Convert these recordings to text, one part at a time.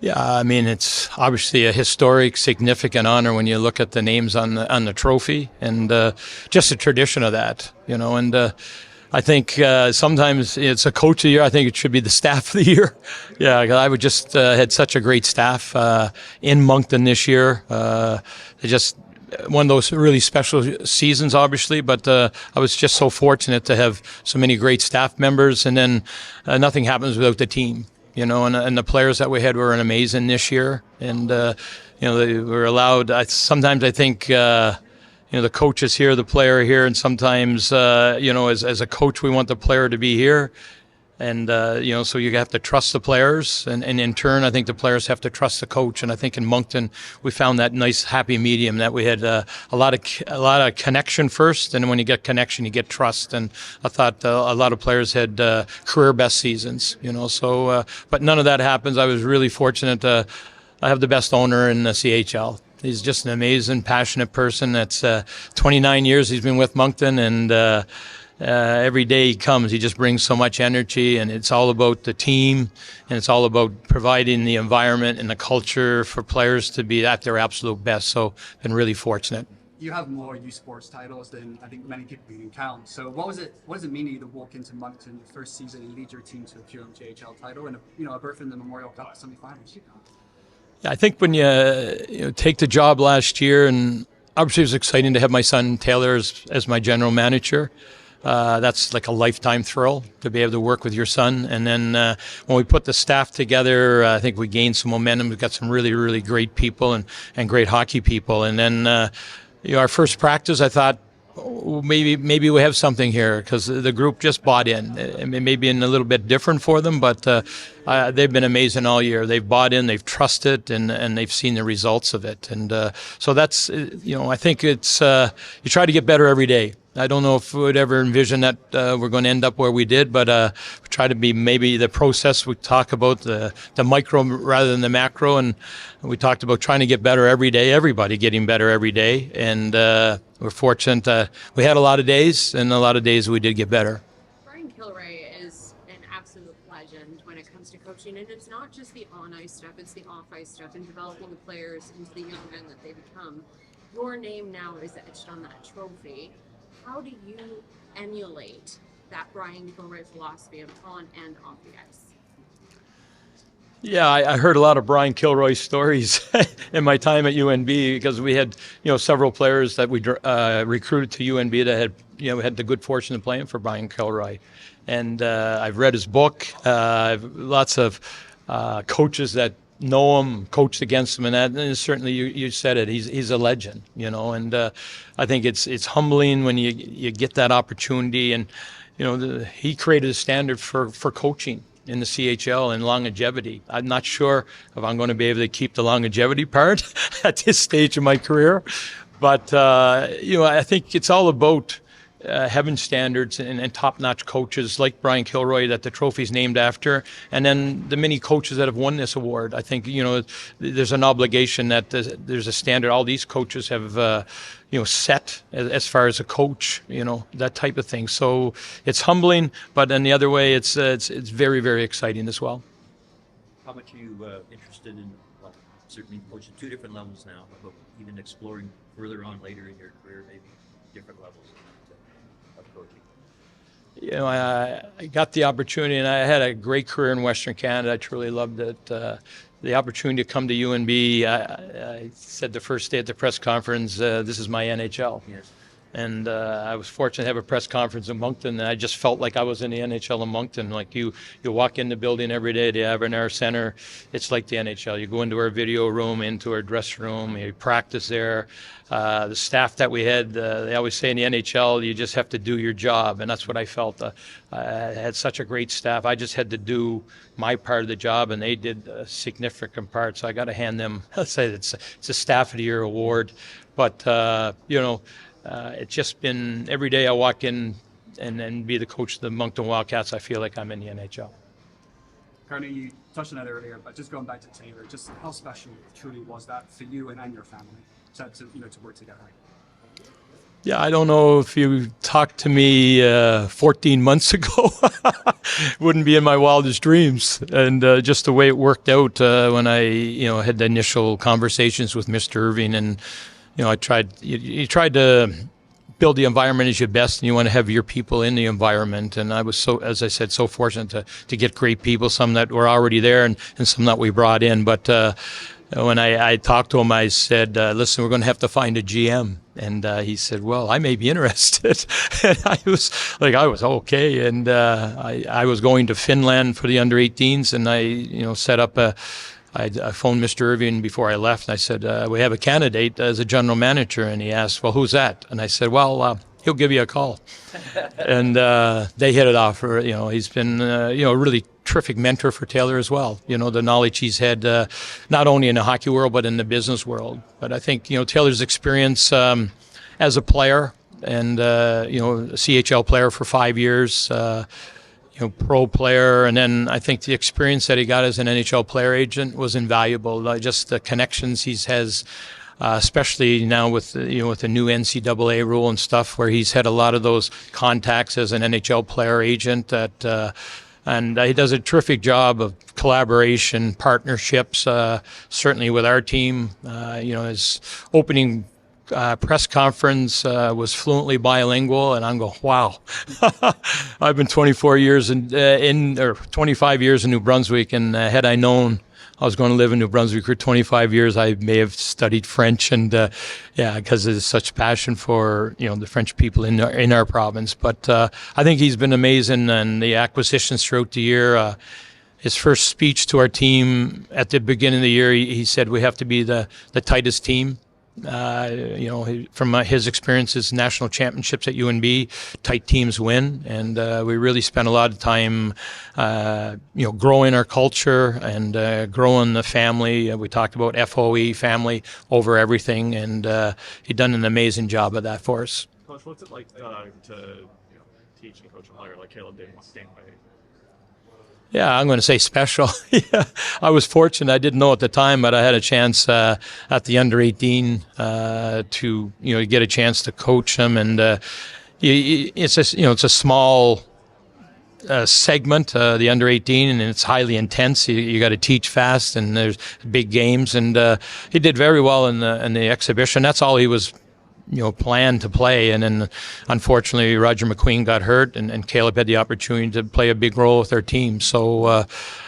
Yeah, I mean, it's obviously a historic, significant honor when you look at the names on the trophy, and just the tradition of that, And I think sometimes it's a coach of the year. I think it should be the staff of the year. Yeah, I would just had such a great staff in Moncton this year. They just one of those really special seasons, obviously, but I was just so fortunate to have so many great staff members, and then nothing happens without the team. And the players that we had were amazing this year, and they were allowed. Sometimes I think the coach is here, the player here, and sometimes as a coach we want the player to be here, and so you have to trust the players, and in turn I think the players have to trust the coach. And I think in Moncton we found that nice happy medium that we had a lot of connection first, and when you get connection you get trust. And I thought a lot of players had career best seasons, so but none of that happens. I was really fortunate to I have the best owner in the CHL. He's just an amazing, passionate person. That's 29 years he's been with Moncton, and every day he comes, he just brings so much energy, and it's all about the team, and it's all about providing the environment and the culture for players to be at their absolute best. So been really fortunate. You have more youth sports titles than I think many people can count. So what does it mean to you to walk into Moncton your first season and lead your team to a CHL title and a berth in the Memorial Cup semifinals? Yeah, I think when you take the job last year, and obviously it was exciting to have my son Taylor as my general manager. That's like a lifetime thrill to be able to work with your son. And then when we put the staff together, I think we gained some momentum. We've got some really, really great people and great hockey people. And then our first practice, I thought, oh, maybe we have something here, because the group just bought in. It may be a little bit different for them, but they've been amazing all year. They've bought in, they've trusted, and they've seen the results of it. And so that's, I think it's, you try to get better every day. I don't know if we would ever envision that we're going to end up where we did, but we try to be maybe the process. We talk about the micro rather than the macro, and we talked about trying to get better every day, everybody getting better every day. And we're fortunate. We had a lot of days, and a lot of days we did get better. Brian Kilray is an absolute legend when it comes to coaching, and it's not just the on-ice stuff, it's the off-ice stuff and developing the players into the young men that they become. Your name now is etched on that trophy. How do you emulate that Brian Kilray philosophy of on and off the ice? Yeah, I heard a lot of Brian Kilroy stories in my time at UNB, because we had several players that we recruited to UNB that had the good fortune of playing for Brian Kilroy, and I've read his book. I've lots of coaches that know him, coached against him, and certainly you said it. He's a legend, and I think it's humbling when you get that opportunity, and he created a standard for coaching in the CHL and longevity. I'm not sure if I'm going to be able to keep the longevity part at this stage of my career, but I think it's all about having standards and top-notch coaches like Brian Kilroy that the trophy's named after, and then the many coaches that have won this award. I think there's an obligation that there's a standard all these coaches have set as far as a coach, that type of thing. So it's humbling, but in the other way, it's very, very exciting as well. How much are you interested in? Well, certainly coaching two different levels now, but even exploring further on later in your career, maybe different levels of coaching? I got the opportunity, and I had a great career in Western Canada. I truly loved it. The opportunity to come to UNB, I said the first day at the press conference, this is my NHL. Yes. And I was fortunate to have a press conference in Moncton, and I just felt like I was in the NHL in Moncton. Like you walk in the building every day, the Avenir Center, it's like the NHL. You go into our video room, into our dressing room, you practice there. The staff that we had, they always say in the NHL, you just have to do your job, and that's what I felt. I had such a great staff. I just had to do my part of the job, and they did a significant part. So I got to hand them. Let's say it's a Staff of the Year award, but it's just been every day I walk in and be the coach of the Moncton Wildcats, I feel like I'm in the NHL. Gardiner, you touched on that earlier, but just going back to Taylor, just how special truly was that for you and your family to work together? Yeah, I don't know if you talked to me 14 months ago, wouldn't be in my wildest dreams. And just the way it worked out when I, had the initial conversations with Mr. Irving, and you tried to build the environment as your best, and you want to have your people in the environment. And I was so, as I said, so fortunate to get great people, some that were already there and some that we brought in. But when I talked to him, I said, listen, we're going to have to find a GM. And he said, well, I may be interested. And I was okay. And I was going to Finland for the under-18s, and I set up I phoned Mr. Irving before I left, and I said, we have a candidate as a general manager. And he asked, well, who's that? And I said, well, he'll give you a call. And they hit it off. He's been, a really terrific mentor for Taylor as well. The knowledge he's had, not only in the hockey world, but in the business world. But I think, Taylor's experience as a player and, a CHL player for 5 years, pro player, and then I think the experience that he got as an NHL player agent was invaluable. Just the connections he has, especially now with the new NCAA rule and stuff, where he's had a lot of those contacts as an NHL player agent. And he does a terrific job of collaboration, partnerships. Certainly with our team, his opening press conference was fluently bilingual, and I'm going, wow. I've been 24 years or 25 years in New Brunswick, and had I known I was going to live in New Brunswick for 25 years, I may have studied French, and because there's such passion for the French people in our province. But I think he's been amazing, and the acquisitions throughout the year. His first speech to our team at the beginning of the year, he said we have to be the tightest team. From his experiences, national championships at UNB, tight teams win, and we really spent a lot of time, growing our culture and growing the family. We talked about FOE, family over everything, and he'd done an amazing job of that for us. Coach, what's it like to teach and coach a player like Caleb did in Stanway? Yeah, I'm going to say special. Yeah, I was fortunate. I didn't know at the time, but I had a chance at the under-18 to get a chance to coach them, and it's a small segment, the under-18, and it's highly intense. You got to teach fast, and there's big games, and he did very well in the exhibition. That's all he was planned to play, and then unfortunately Roger McQueen got hurt, and Caleb had the opportunity to play a big role with their team. So I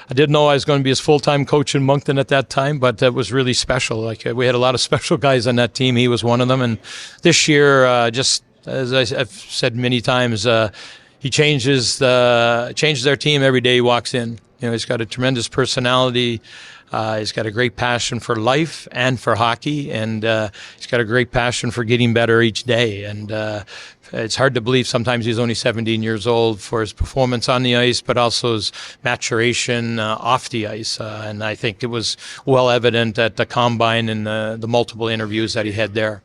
didn't know I was going to be his full-time coach in Moncton at that time, but it was really special. We had a lot of special guys on that team. He was one of them, and this year, just as I've said many times, he changes our team every day he walks in. He's got a tremendous personality. He's got a great passion for life and for hockey, and he's got a great passion for getting better each day. And it's hard to believe sometimes he's only 17 years old for his performance on the ice, but also his maturation off the ice. And I think it was well evident at the Combine and the multiple interviews that he had there.